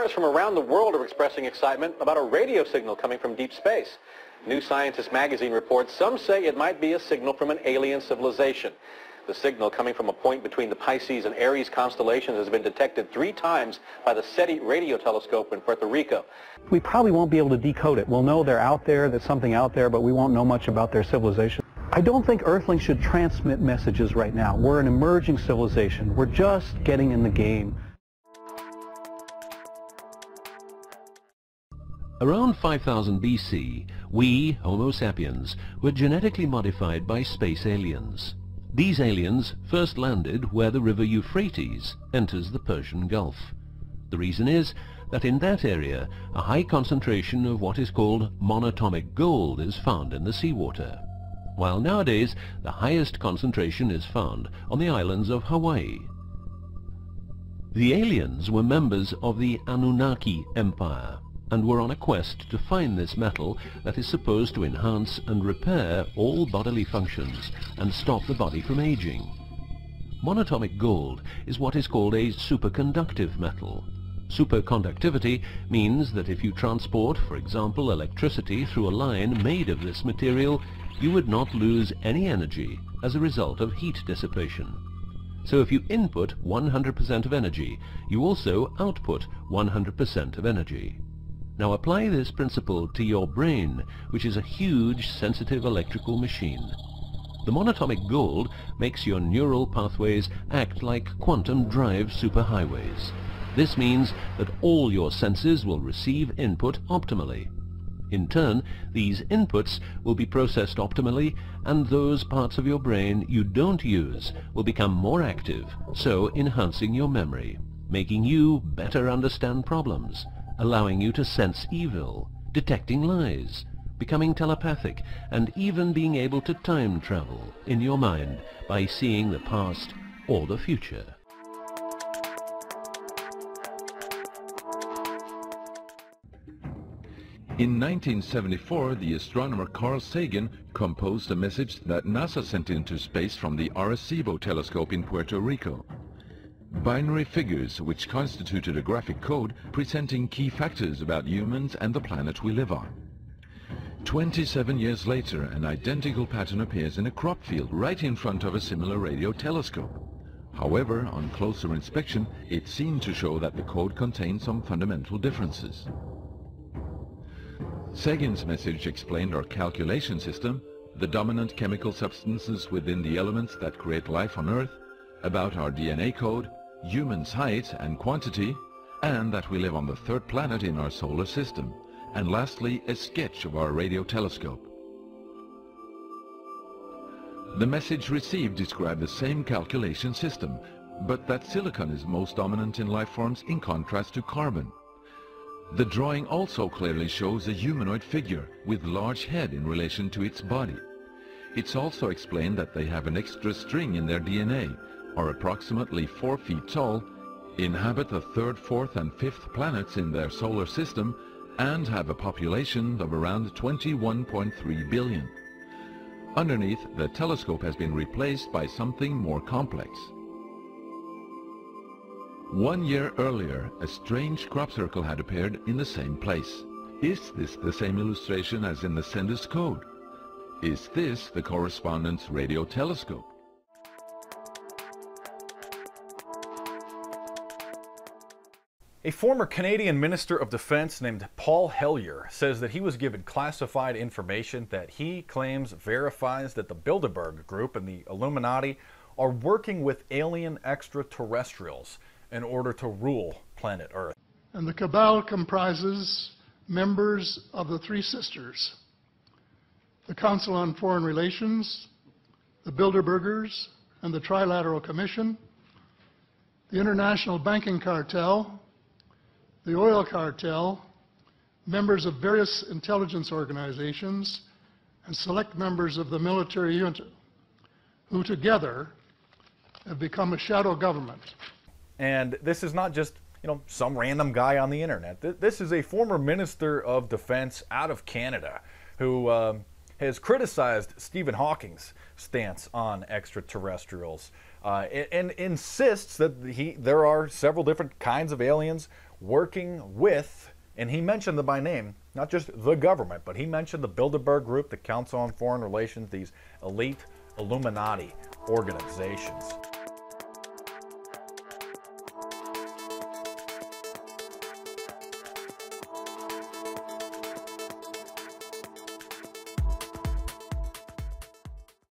Astronomers from around the world are expressing excitement about a radio signal coming from deep space. New Scientist magazine reports some say it might be a signal from an alien civilization. The signal coming from a point between the Pisces and Aries constellations has been detected 3 times by the SETI radio telescope in Puerto Rico. We probably won't be able to decode it. We'll know they're out there, there's something out there, but we won't know much about their civilization. I don't think Earthlings should transmit messages right now. We're an emerging civilization. We're just getting in the game. Around 5000 BC, we, Homo sapiens, were genetically modified by space aliens. These aliens first landed where the river Euphrates enters the Persian Gulf. The reason is that in that area, a high concentration of what is called monatomic gold is found in the seawater, while nowadays the highest concentration is found on the islands of Hawaii. The aliens were members of the Anunnaki Empire and were on a quest to find this metal that is supposed to enhance and repair all bodily functions and stop the body from aging. Monatomic gold is what is called a superconductive metal. Superconductivity means that if you transport, for example, electricity through a line made of this material, you would not lose any energy as a result of heat dissipation. So if you input 100% of energy, you also output 100% of energy. Now apply this principle to your brain, which is a huge sensitive electrical machine. The monatomic gold makes your neural pathways act like quantum drive superhighways. This means that all your senses will receive input optimally. In turn, these inputs will be processed optimally, and those parts of your brain you don't use will become more active, so enhancing your memory, making you better understand problems, allowing you to sense evil, detecting lies, becoming telepathic, and even being able to time travel in your mind by seeing the past or the future. In 1974, the astronomer Carl Sagan composed a message that NASA sent into space from the Arecibo telescope in Puerto Rico. Binary figures which constituted a graphic code presenting key factors about humans and the planet we live on. 27 years later, an identical pattern appears in a crop field right in front of a similar radio telescope. However, on closer inspection, it seemed to show that the code contained some fundamental differences. Sagan's message explained our calculation system, the dominant chemical substances within the elements that create life on Earth, about our DNA code, humans' height and quantity, and that we live on the 3rd planet in our solar system, and lastly a sketch of our radio telescope. The message received described the same calculation system, but that silicon is most dominant in life forms in contrast to carbon. The drawing also clearly shows a humanoid figure with large head in relation to its body. It's also explained that they have an extra string in their DNA, are approximately 4 feet tall, inhabit the 3rd, 4th and 5th planets in their solar system, and have a population of around 21.3 billion. Underneath, the telescope has been replaced by something more complex. 1 year earlier, a strange crop circle had appeared in the same place. Is this the same illustration as in the sender's code? Is this the correspondence radio telescope? A former Canadian Minister of Defense named Paul Hellyer says that he was given classified information that he claims verifies that the Bilderberg Group and the Illuminati are working with alien extraterrestrials in order to rule planet Earth. And the cabal comprises members of the Three Sisters, the Council on Foreign Relations, the Bilderbergers and the Trilateral Commission, the International Banking Cartel, the Oil Cartel, members of various intelligence organizations, and select members of the military junta, who together have become a shadow government. And this is not just, some random guy on the internet. This is a former Minister of Defense out of Canada who has criticized Stephen Hawking's stance on extraterrestrials and insists that there are several different kinds of aliens working with, and he mentioned them by name, not just the government, but he mentioned the Bilderberg Group, the Council on Foreign Relations, these elite Illuminati organizations.